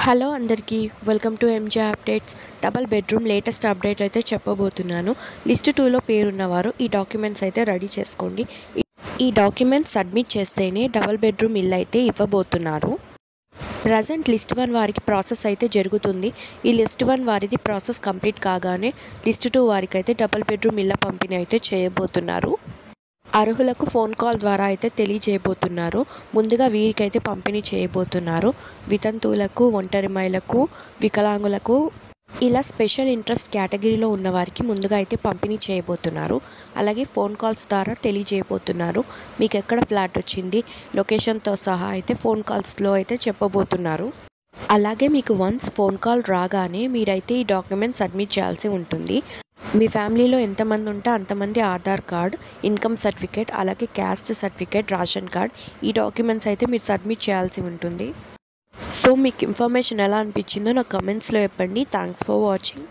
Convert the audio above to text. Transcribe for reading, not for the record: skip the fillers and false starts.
Hello అందరికీ welcome to M J updates. Double bedroom latest update అయితే చెప్పబోతున్నాను. లిస్ట్ 2లో పేరున్నవారు ఈ డాక్యుమెంట్స్ అయితే రెడీ చేసుకోండి. ఈ డాక్యుమెంట్స్ సబ్మిట్ చేస్తేనే డబల్ బెడ్రూమ్ ఇల్లు అయితే ఇవ్వబోతున్నారు. ప్రజెంట్ లిస్ట్ 1 వారికి ప్రాసెస్ అయితే జరుగుతుంది. ఈ లిస్ట్ 1 వారిది ప్రాసెస్ కంప్లీట్ కాగానే లిస్ట్ 2 వారికి అయితే డబల్ బెడ్రూమ్ ఇళ్ళ పంపిణీ అయితే చేయబోతున్నారు. అర్హులకు ఫోన్ కాల్ ద్వారా అయితే తెలియజేయబోతున్నారు. ముందుగా వీరికైతే పంపిణీ చేయబోతున్నారు. వితంతువులకు, ఒంటరి మహిళలకు, వికలాంగులకు ఇలా స్పెషల్ ఇంట్రెస్ట్ కేటగిరీలో ఉన్న వారికి ముందుగా అయితే పంపిణీ చేయబోతున్నారు. అలాగే ఫోన్ కాల్స్ ద్వారా తెలియజేయబోతున్నారు. మీకు ఎక్కడ ఫ్లాట్ వచ్చింది, లొకేషన్తో సహా అయితే ఫోన్ కాల్స్లో అయితే చెప్పబోతున్నారు. అలాగే మీకు వన్స్ ఫోన్ కాల్ రాగానే మీరైతే ఈ డాక్యుమెంట్ సబ్మిట్ చేయాల్సి ఉంటుంది. మీ ఫ్యామిలీలో ఎంతమంది ఉంటే అంతమంది ఆధార్ కార్డ్, ఇన్కమ్ సర్టిఫికేట్, అలాగే క్యాస్ట్ సర్టిఫికేట్, రేషన్ కార్డ్ ఈ డాక్యుమెంట్స్ అయితే మీరు సబ్మిట్ చేయాల్సి ఉంటుంది. సో మీకు ఇన్ఫర్మేషన్ ఎలా అనిపించిందో నాకు కమెంట్స్లో చెప్పండి. Thanks for watching.